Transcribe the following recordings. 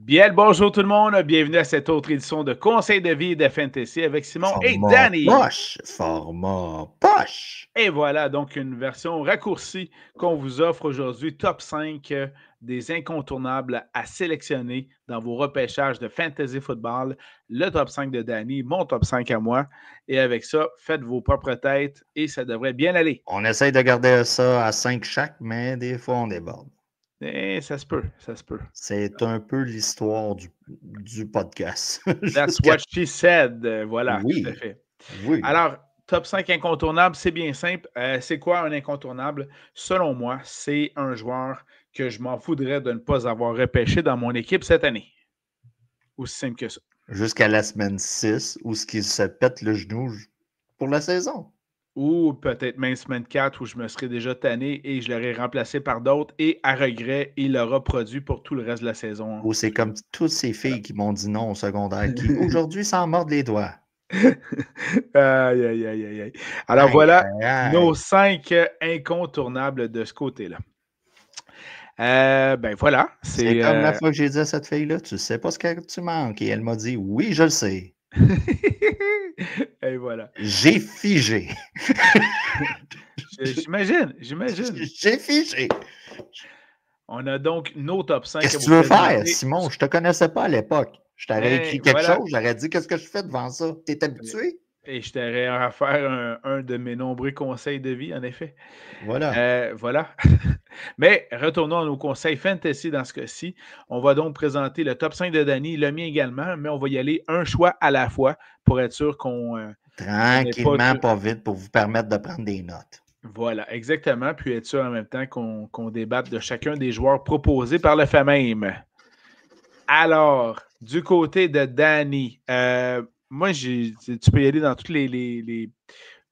Bien le bonjour tout le monde, bienvenue à cette autre édition de Conseil de vie et de Fantasy avec Simon et Danny. Format poche. Et voilà donc une version raccourcie qu'on vous offre aujourd'hui, top 5 des incontournables à sélectionner dans vos repêchages de Fantasy Football. Le top 5 de Danny, mon top 5 à moi. Et avec ça, faites vos propres têtes et ça devrait bien aller. On essaye de garder ça à 5 chaque, mais des fois on déborde. Et ça se peut, ça se peut. C'est un peu l'histoire du podcast. That's what she said. Voilà, tout à Oui, fait. oui. Alors, top 5 incontournables, c'est bien simple. C'est quoi un incontournable? Selon moi, c'est un joueur que je m'en voudrais de ne pas avoir repêché dans mon équipe cette année. Aussi simple que ça. Jusqu'à la semaine 6, où ce qui se pète le genou pour la saison. Ou peut-être même semaine 4 où je me serais déjà tanné et je l'aurais remplacé par d'autres et à regret, il l'aura produit pour tout le reste de la saison. Ou c'est comme toutes ces filles qui m'ont dit non au secondaire, qui aujourd'hui s'en mordent les doigts. Aïe, aïe, aïe, aïe. Alors Aïe, voilà aïe, aïe. nos 5 incontournables de ce côté-là. Ben voilà. C'est comme la fois que j'ai dit à cette fille-là, tu sais pas ce que tu manques. Et elle m'a dit, oui, je le sais. Et voilà. J'ai figé. J'imagine. J'ai figé. On a donc nos top 5. Qu'est-ce que tu veux faire, Simon? Je te connaissais pas à l'époque. Je t'aurais écrit quelque voilà. chose, j'aurais dit qu'est-ce que je fais devant ça? T'es habitué? Et je t'aurais à faire un de mes nombreux conseils de vie, en effet. Voilà. Voilà. Mais retournons à nos conseils fantasy dans ce cas-ci. On va donc présenter le top 5 de Danny, le mien également, mais on va y aller un choix à la fois pour être sûr qu'on Tranquillement, pas vite, pour vous permettre de prendre des notes. Voilà, exactement. Puis être sûr en même temps qu'on débatte de chacun des joueurs proposés par le fait même. Alors, du côté de Danny, moi, tu peux y aller dans toutes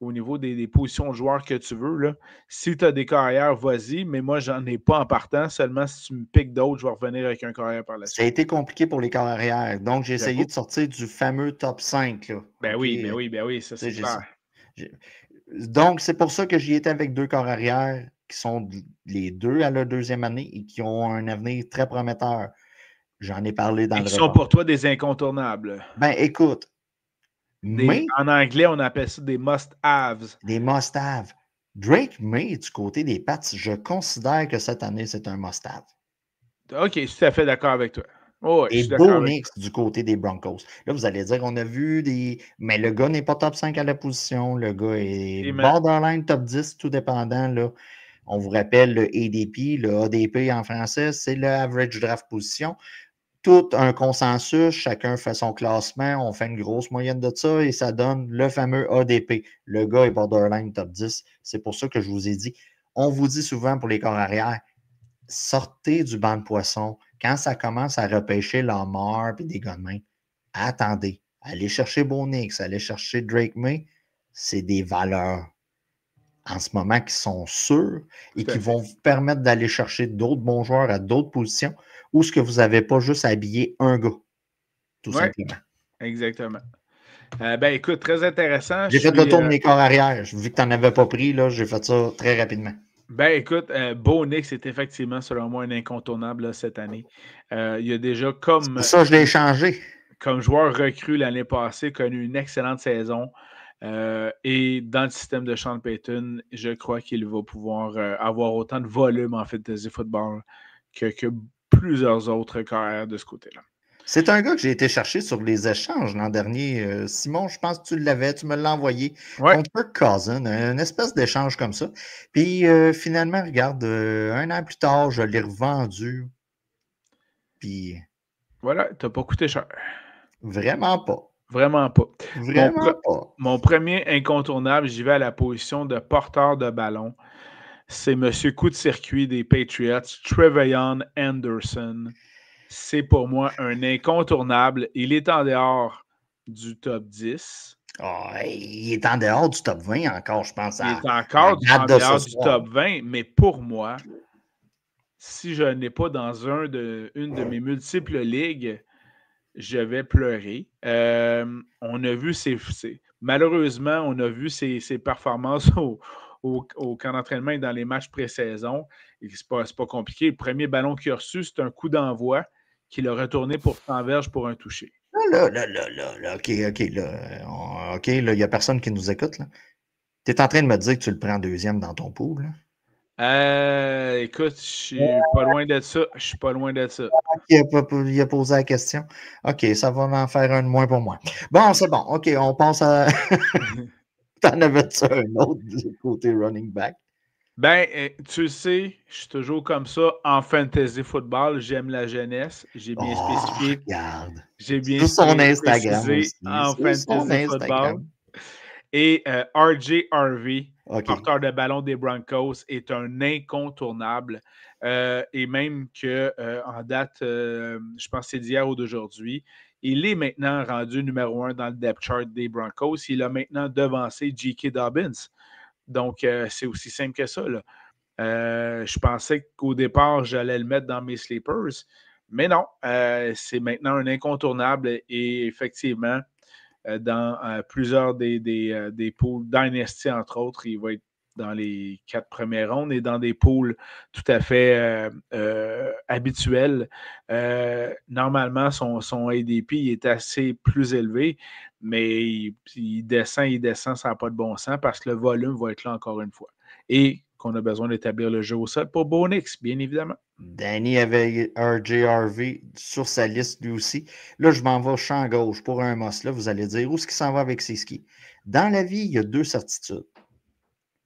au niveau des positions de joueurs que tu veux. Là. Si tu as des carrières, vas-y, mais moi, j'en ai pas en partant. Seulement si tu me piques d'autres, je vais revenir avec un carrière par la suite. Ça a été compliqué pour les carrières. Donc, j'ai essayé de sortir du fameux top 5. Là. Ben okay? oui, ça c'est clair. Donc, c'est pour ça que j'y étais avec deux corps arrière qui sont les deux à leur deuxième année et qui ont un avenir très prometteur. J'en ai parlé dans le qui sont pour toi des incontournables. Ben, écoute. En anglais, on appelle ça des must-haves. Des must-have. Drake May, du côté des Pats, je considère que cette année, c'est un must-have. OK, je suis tout à fait d'accord avec toi. Oh, et Bo Nix du côté des Broncos. Là, vous allez dire, on a vu des... Mais le gars n'est pas top 5 à la position. Le gars est borderline top 10, tout dépendant. Là. On vous rappelle le ADP, le ADP en français, c'est le average draft position. Tout un consensus, chacun fait son classement, on fait une grosse moyenne de ça et ça donne le fameux ADP. Le gars est borderline top 10. C'est pour ça que je vous ai dit, on vous dit souvent pour les corps arrière, sortez du banc de poisson. Quand ça commence à repêcher Lamar et des gars de main, attendez. Allez chercher Bonix, allez chercher Drake May. C'est des valeurs en ce moment qui sont sûres et qui vont vous permettre d'aller chercher d'autres bons joueurs à d'autres positions où ce que vous n'avez pas juste habillé un gars, tout simplement. Exactement. Ben écoute, très intéressant. J'ai fait le tour de mes corps arrière. Vu que tu n'en avais pas pris, là, j'ai fait ça très rapidement. Ben écoute, Bo Nix est effectivement, selon moi, un incontournable là, cette année. Il y a déjà comme... C'est ça, je l'ai changé. Comme joueur recru l'année passée, connu une excellente saison. Et dans le système de Sean Payton, je crois qu'il va pouvoir avoir autant de volume en fantasy football que plusieurs autres carrières de ce côté-là. C'est un gars que j'ai été chercher sur les échanges l'an dernier. Simon, je pense que tu l'avais, tu me l'as envoyé contre Kirk Cousins, une espèce d'échange comme ça. Puis finalement, regarde, un an plus tard, je l'ai revendu. Puis. Voilà, t'as pas coûté cher. Vraiment pas. Vraiment pas. Vraiment pas. Mon premier incontournable, j'y vais à la position de porteur de ballon. C'est monsieur coup de circuit des Patriots, Trevion Henderson. C'est pour moi un incontournable. Il est en dehors du top 10. Oh, il est en dehors du top 20 encore, je pense. Il est encore en dehors du top 20, mais pour moi, si je n'ai pas dans une de mes multiples ligues, je vais pleurer. On a vu malheureusement, on a vu ses performances au camp d'entraînement et dans les matchs pré-saison. C'est pas compliqué. Le premier ballon qu'il a reçu, c'est un coup d'envoi qu'il a retourné pour 100 verges pour un toucher. Là, OK, il n'y a personne qui nous écoute, là. Tu es en train de me dire que tu le prends deuxième dans ton pool, là? Écoute, je suis pas loin de ça. Je suis pas loin de ça. Il a posé la question. OK, ça va en faire un de moins pour moi. Bon, c'est bon. OK, on passe à... T'en avais-tu un autre du côté running back? Ben, tu le sais, je suis toujours comme ça en fantasy football. J'aime la jeunesse. J'ai bien spécifié. Regarde. J'ai bien Sur son Instagram précisé aussi. en Sur son fantasy football. Et RJ Harvey, porteur de ballon des Broncos, est un incontournable. Et même qu'en date, je pense que c'est d'hier ou d'aujourd'hui, il est maintenant rendu numéro 1 dans le depth chart des Broncos. Il a maintenant devancé J.K. Dobbins. Donc, c'est aussi simple que ça, là. Je pensais qu'au départ, j'allais le mettre dans mes sleepers, mais non, c'est maintenant un incontournable et effectivement, dans plusieurs des pools Dynasty, entre autres, il va être dans les 4 premières rondes et dans des pools tout à fait habituels. Normalement, son ADP est assez plus élevé, mais il descend, ça n'a pas de bon sens parce que le volume va être là encore une fois. Et qu'on a besoin d'établir le jeu au sol pour Bo Nix, bien évidemment. Danny avait RJ Harvey sur sa liste lui aussi. Là, je m'en vais au champ gauche pour un must. Là, vous allez dire où est-ce qu'il s'en va avec ses skis. Dans la vie, il y a 2 certitudes.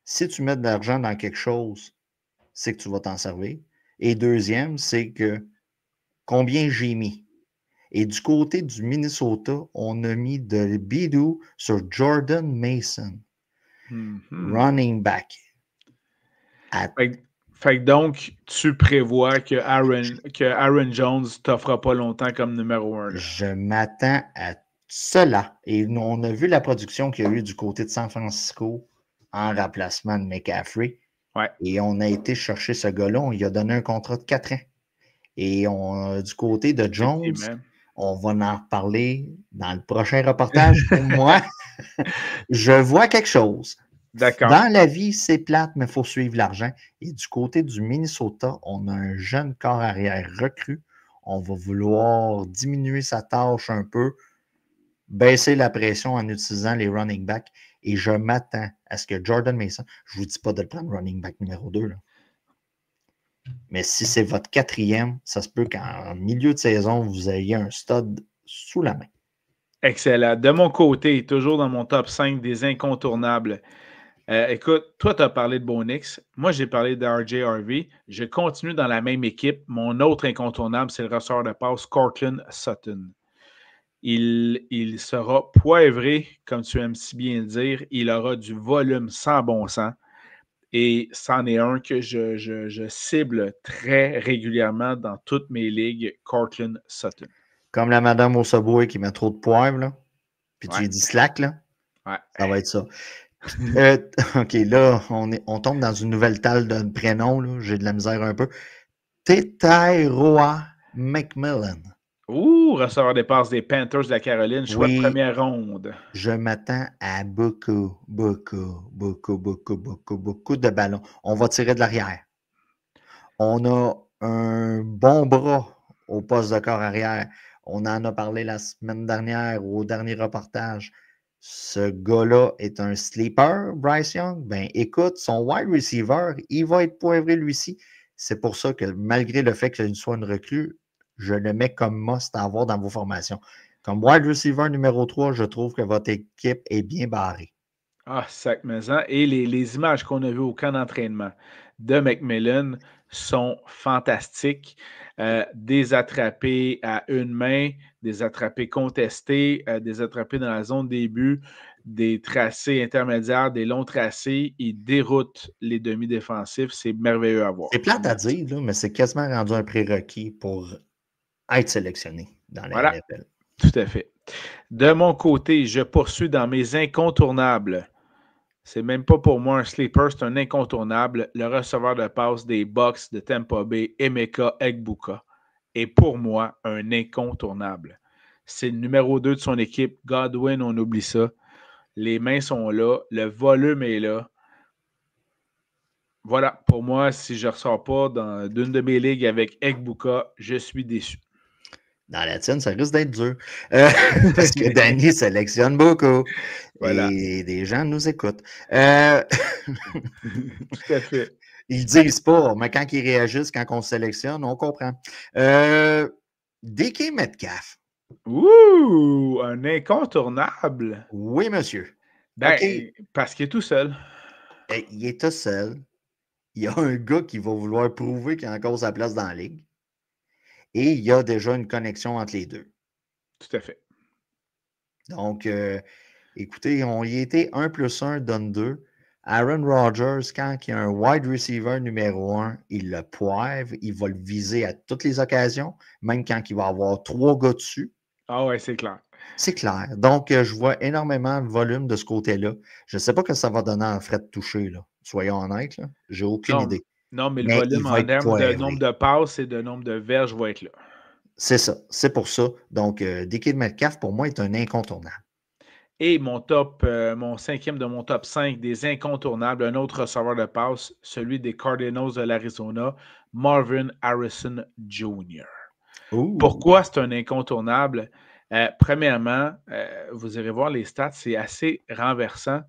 Si tu mets de l'argent dans quelque chose, c'est que tu vas t'en servir. Et deuxième, c'est que combien j'ai mis. Et du côté du Minnesota, on a mis de bidou sur Jordan Mason, running back. Fait que donc, tu prévois que Aaron Jones t'offre pas longtemps comme numéro 1. Là. Je m'attends à cela. Et on a vu la production qu'il y a eu du côté de San Francisco en remplacement de McCaffrey. Ouais. Et on a été chercher ce gars-là. On lui a donné un contrat de 4 ans. Et du côté de Jones, on va en reparler dans le prochain reportage. Pour moi, je vois quelque chose. D'accord. Dans la vie, c'est plate, mais il faut suivre l'argent. Et du côté du Minnesota, on a un jeune corps arrière recru. On va vouloir diminuer sa tâche un peu, baisser la pression en utilisant les running backs. Et je m'attends à ce que Jordan Mason, je ne vous dis pas de le prendre running back numéro 2, là. Mais si c'est votre 4e, ça se peut qu'en milieu de saison, vous ayez un stud sous la main. Excellent. De mon côté, toujours dans mon top 5 des incontournables. Écoute, toi, tu as parlé de Bo Nix. Moi, j'ai parlé de RJ Harvey. Je continue dans la même équipe. Mon autre incontournable, c'est le receveur de passe, Courtland Sutton. Il sera poivré, comme tu aimes si bien le dire. Il aura du volume sans bon sens. Et c'en est un que je cible très régulièrement dans toutes mes ligues, Courtland Sutton. Comme la madame au Subway qui met trop de poivre, là. Puis tu lui dis slack, là. Ouais. Ça va être ça. OK, là, on tombe dans une nouvelle table de prénoms, là. J'ai de la misère un peu. Tetairoa McMillan. Receveur des passes des Panthers de la Caroline, choix de première ronde. Je m'attends à beaucoup de ballons. On va tirer de l'arrière. On a un bon bras au poste de corps arrière. On en a parlé la semaine dernière au dernier reportage. Ce gars-là est un sleeper, Bryce Young. Ben, écoute, son wide receiver, il va être poivré lui-ci. C'est pour ça que malgré le fait qu'il soit une recrue, je le mets comme must à avoir dans vos formations. Comme wide receiver numéro 3, je trouve que votre équipe est bien barrée. Ah, sac maison. Et les images qu'on a vues au camp d'entraînement de McMillan sont fantastiques. Des attrapés à une main, des attrapés contestés, des attrapés dans la zone début, des tracés intermédiaires, des longs tracés. Il déroute les demi-défensifs. C'est merveilleux à voir. C'est plate à dire, là, mais c'est quasiment rendu un prérequis pour être sélectionné dans la NFL. Tout à fait. De mon côté, je poursuis dans mes incontournables. C'est même pas pour moi un sleeper, c'est un incontournable. Le receveur de passe des Bucks de Tampa Bay, Emeka Egbuka, est pour moi un incontournable. C'est le numéro 2 de son équipe. Godwin, on oublie ça. Les mains sont là. Le volume est là. Voilà, pour moi, si je ne ressors pas d'une de mes ligues avec Egbuka, je suis déçu. Dans la tienne, ça risque d'être dur. Parce que Danny sélectionne beaucoup. Voilà. Et des gens nous écoutent. Tout à fait. Ils le disent pas, mais quand ils réagissent, quand on sélectionne, on comprend. DK Metcalf. Ouh! Un incontournable. Oui, monsieur. Ben, OK. parce qu'il est tout seul. Il est tout seul. Il y a un gars qui va vouloir prouver qu'il a encore sa place dans la ligue. Et il y a déjà une connexion entre les deux. Tout à fait. Donc, écoutez, on y était 1+1 donne 2. Aaron Rodgers, quand il y a un wide receiver numéro 1, il le poivre, il va le viser à toutes les occasions, même quand il va avoir 3 gars dessus. Ah ouais, c'est clair. C'est clair. Donc, je vois énormément de volume de ce côté-là. Je ne sais pas ce que ça va donner en frais de toucher, là. Soyons honnêtes, là. J'ai aucune idée. Non, mais le Mais il volume va en être termes de poivré. nombre de passes et de nombre de verges va être là. C'est ça. C'est pour ça. Donc, DK Metcalf, pour moi, est un incontournable. Et mon cinquième de mon top 5 des incontournables, un autre receveur de passe, celui des Cardinals de l'Arizona, Marvin Harrison Jr. Ooh. Pourquoi c'est un incontournable? Premièrement, vous irez voir les stats, c'est assez renversant.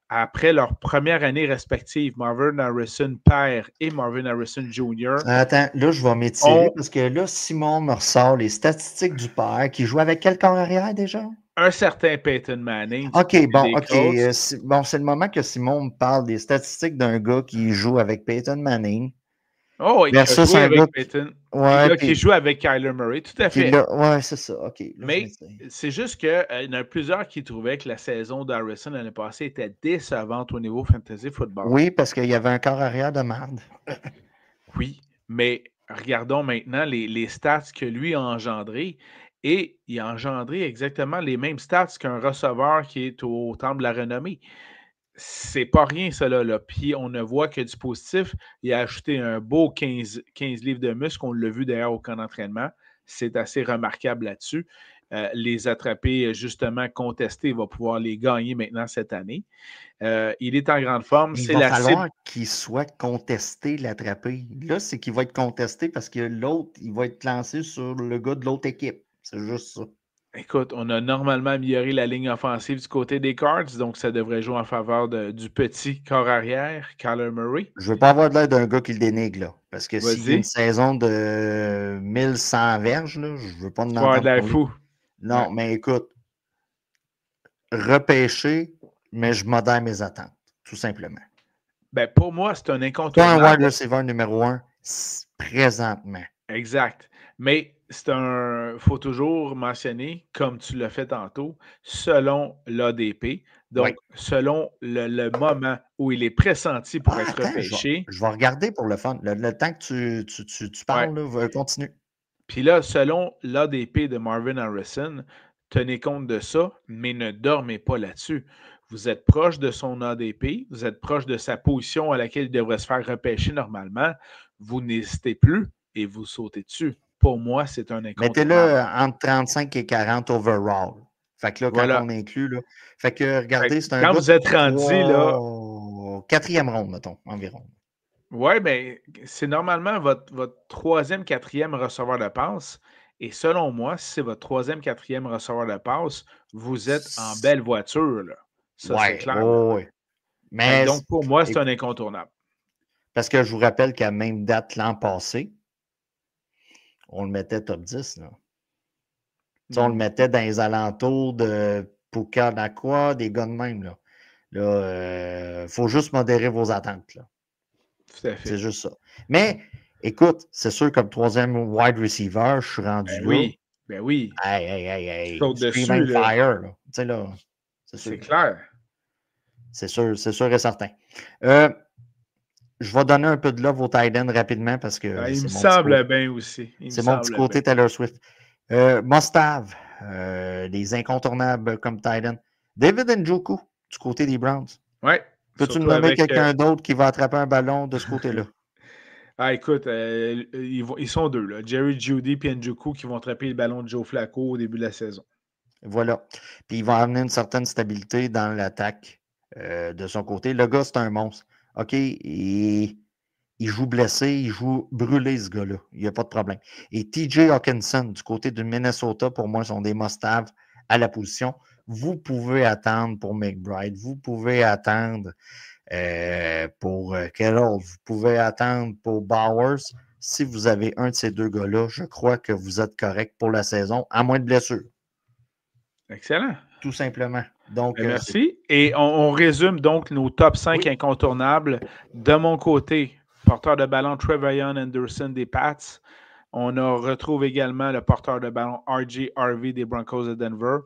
Après leur première année respective, Marvin Harrison père et Marvin Harrison Jr. Attends, là, je vais m'étirer parce que là, Simon me ressort les statistiques du père qui joue avec quel corps arrière déjà? Un certain Peyton Manning. OK, bon, OK. Colts. C'est le moment que Simon me parle des statistiques d'un gars qui joue avec Peyton Manning. Oh, et qui a Versus joué un avec gars Peyton. ouais, Qui joue avec Kyler Murray, tout à fait. ouais, c'est ça. OK. Là, Mais c'est juste qu'il y en a plusieurs qui trouvaient que la saison d'Harrison l'année passée était décevante au niveau fantasy football. Oui, parce qu'il y avait un corps arrière de merde. Oui, mais regardons maintenant les stats que lui a engendrés. Et il a engendré exactement les mêmes stats qu'un receveur qui est au Temple de la Renommée. C'est pas rien, cela. Là. Puis on ne voit que du positif. Il a ajouté un beau 15 livres de muscle. On l'a vu d'ailleurs au camp d'entraînement. C'est assez remarquable là-dessus. Les attrapés, justement, contestés, il va pouvoir les gagner maintenant cette année. Il est en grande forme. Il C'est va la falloir cible. qu'il soit contesté, l'attraper. Là, c'est qu'il va être contesté parce que l'autre, il va être lancé sur le gars de l'autre équipe. C'est juste ça. Écoute, on a normalement amélioré la ligne offensive du côté des Cards, donc ça devrait jouer en faveur du petit corps arrière, Kyler Murray. Je veux pas avoir de l'air d'un gars qui le dénigre, là. Parce que s'il y a une Vas-y. saison de 1100 verges, là, je veux pas en Tu vas avoir de entendre l'air parler. fou. Non, Ouais. mais écoute, repêcher, mais je modère mes attentes, tout simplement. Ben, pour moi, c'est un Pas un incontournable. wide receiver numéro 1 présentement. Exact. Mais faut toujours mentionner, comme tu l'as fait tantôt, selon l'ADP, donc selon le moment où il est pressenti pour être Attends, repêché. je vais regarder pour le fun. Le temps que tu parles, là, continue. Puis là, selon l'ADP de Marvin Harrison, tenez compte de ça, mais ne dormez pas là-dessus. Vous êtes proche de son ADP, vous êtes proche de sa position à laquelle il devrait se faire repêcher normalement. Vous n'hésitez plus et vous sautez dessus. Pour moi, c'est un incontournable. Mettez-le entre 35 et 40 overall. Fait que là, quand Voilà. on inclut, là. Fait que regardez, c'est un Quand gars vous êtes rendu, là. 4e ronde, mettons, environ. Oui, mais c'est normalement votre troisième, quatrième receveur de passe. Et selon moi, si c'est votre troisième, quatrième receveur de passe, vous êtes en belle voiture. Là. Ça, c'est clair. Ouais. Mais, donc, pour moi, c'est un incontournable. Parce que je vous rappelle qu'à même date l'an passé, on le mettait top 10. Là. On le mettait dans les alentours de Puka Nakwa, des gars de même. Là, faut juste modérer vos attentes. Là. Tout à fait. C'est juste ça. Mais, écoute, c'est sûr, comme troisième wide receiver, je suis rendu là. Oui, ben oui. Hey. Saute dessus, Streaming là. Fire, là. Tu sais, là, c'est clair. C'est sûr et certain. Je vais donner un peu de love au Titan rapidement parce que il me semble bien aussi. C'est mon petit côté Taylor Swift. Must-have, des incontournables comme Titan. David Njoku, du côté des Browns. Ouais. Peux-tu me nommer quelqu'un d'autre qui va attraper un ballon de ce côté-là? Écoute, ils sont deux, là. Jerry Jeudy et Njoku qui vont attraper le ballon de Joe Flacco au début de la saison. Voilà. Puis il va amener une certaine stabilité dans l'attaque de son côté. Le gars, c'est un monstre. OK? il joue blessé, il joue brûlé, ce gars-là. Il n'y a pas de problème. Et TJ Hawkinson, du côté du Minnesota, pour moi, sont des must-have à la position. Vous pouvez attendre pour McBride. Vous pouvez attendre pour Carroll. Vous pouvez attendre pour Bowers. Si vous avez un de ces deux gars-là, je crois que vous êtes correct pour la saison, à moins de blessures. Excellent. Tout simplement. Donc, merci. Et on résume donc nos top 5 incontournables. De mon côté, porteur de ballon Trevion Anderson des Pats. On retrouve également le porteur de ballon R.J. Harvey des Broncos de Denver.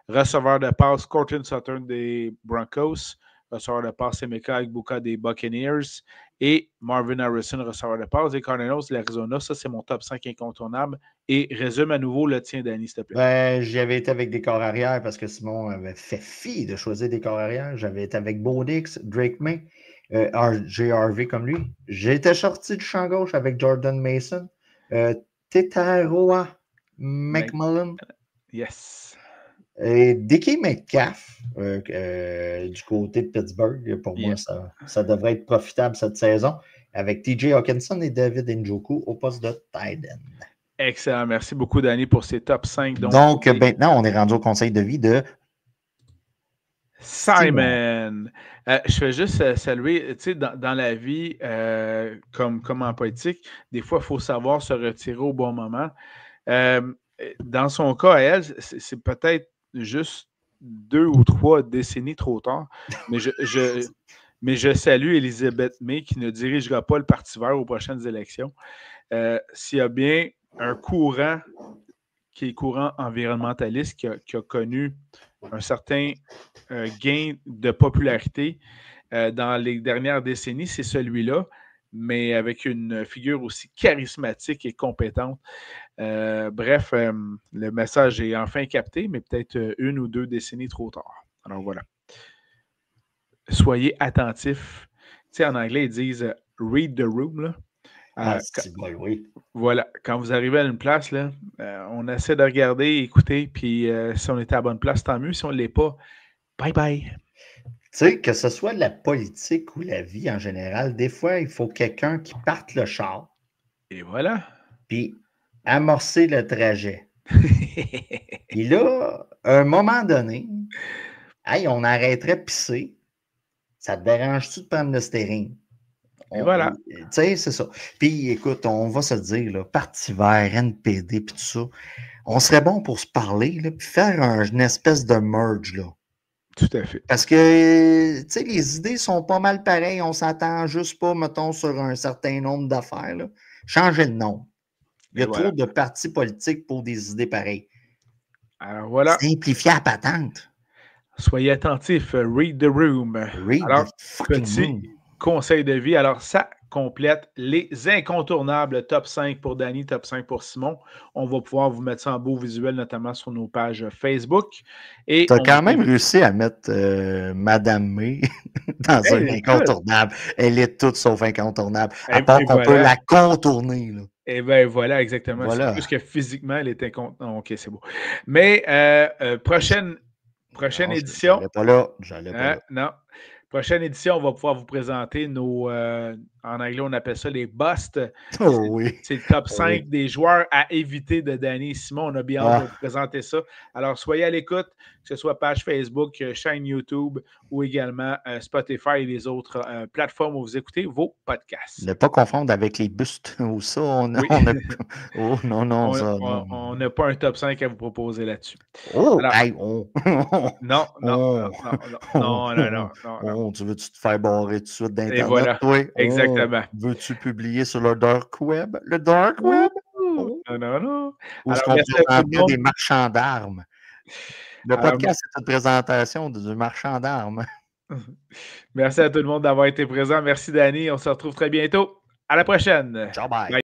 Receveur de passe Courtland Sutton des Broncos. Receveur de passe Emeka Egbuka des Buccaneers. Et Marvin Harrison, receveur de passe des Cardinals de l'Arizona. Ça, c'est mon top 5 incontournable. Et résume à nouveau le tien, Danny, s'il te plaît. Ben, j'avais été avec des corps arrière parce que Simon avait fait fi de choisir des corps arrière. J'avais été avec Bo Nix, Drake May, R.J. Harvey comme lui. J'ai été sorti du champ gauche avec Jordan Mason. Tetaroa McMullen. Yes. Et DK Metcalf du côté de Pittsburgh. Pour moi, ça devrait être profitable cette saison avec TJ Hawkinson et David Njoku au poste de tight end. Excellent. Merci beaucoup, Danny, pour ces top 5. Donc maintenant, on est rendu au conseil de vie de Simon. Je fais juste saluer, tu sais, dans la vie, comme en politique, des fois, il faut savoir se retirer au bon moment. Dans son cas, à elle, c'est peut-être juste 2 ou 3 décennies trop tard, mais je salue Elisabeth May qui ne dirigera pas le Parti vert aux prochaines élections. S'il y a bien un courant qui est courant environnementaliste qui a connu un certain gain de popularité dans les dernières décennies, c'est celui-là, mais avec une figure aussi charismatique et compétente. Bref, le message est enfin capté, mais peut-être 1 ou 2 décennies trop tard. Alors voilà. Soyez attentifs. Tu sais, en anglais, ils disent « read the room ». Là. Oui. Voilà, quand vous arrivez à une place, là, on essaie de regarder, écouter, puis si on est à la bonne place, tant mieux. Si on ne l'est pas, bye bye. Tu sais, que ce soit la politique ou la vie en général, des fois, il faut quelqu'un qui parte le char. Et voilà. Puis amorcer le trajet. Puis là, à un moment donné, hey, on arrêterait de pisser. Ça te dérange-tu de prendre le stérine? Et voilà. Tu sais, c'est ça. Puis, écoute, on va se dire, là, Parti vert, NPD, puis tout ça, on serait bon pour se parler, là, puis faire une espèce de merge, là. Tout à fait. Parce que, tu sais, les idées sont pas mal pareilles. On s'attend juste pas, mettons, sur un certain nombre d'affaires, là. Changer de nom. Il y a trop de partis politiques pour des idées pareilles. Alors, voilà. Simplifier la patente. Soyez attentifs. Read the room. Alors, petit conseil de vie. Alors, ça complète les incontournables top 5 pour Danny, top 5 pour Simon. On va pouvoir vous mettre ça en beau visuel, notamment sur nos pages Facebook. Tu as quand même réussi à mettre Madame May dans un incontournable. Elle est toute sauf incontournable. À part qu'on peut la contourner. Là. Et bien voilà, exactement. Voilà. C'est plus que physiquement, elle est incontournable. OK, c'est beau. Mais prochaine édition. J'allais pas là. Non. Prochaine édition, on va pouvoir vous présenter nos, en anglais, on appelle ça les busts. Oh, oui. C'est le top 5 des joueurs à éviter de Danny et Simon. On a bien hâte de vous présenter ça. Alors, soyez à l'écoute, que ce soit page Facebook, chaîne YouTube ou également Spotify et les autres plateformes où vous écoutez vos podcasts. Ne pas confondre avec les bustes ou ça. On n'a pas un top 5 à vous proposer là-dessus. Oh, alors, non. Tu veux-tu te faire barrer tout de suite d'Internet? Et voilà, toi? exactement. Veux-tu publier sur le dark web? Le dark web? Non. Ou est-ce qu'on présentait des marchands d'armes? Le podcast, c'est une présentation du marchand d'armes. Merci à tout le monde d'avoir été présent. Merci, Danny. On se retrouve très bientôt. À la prochaine. Ciao, bye.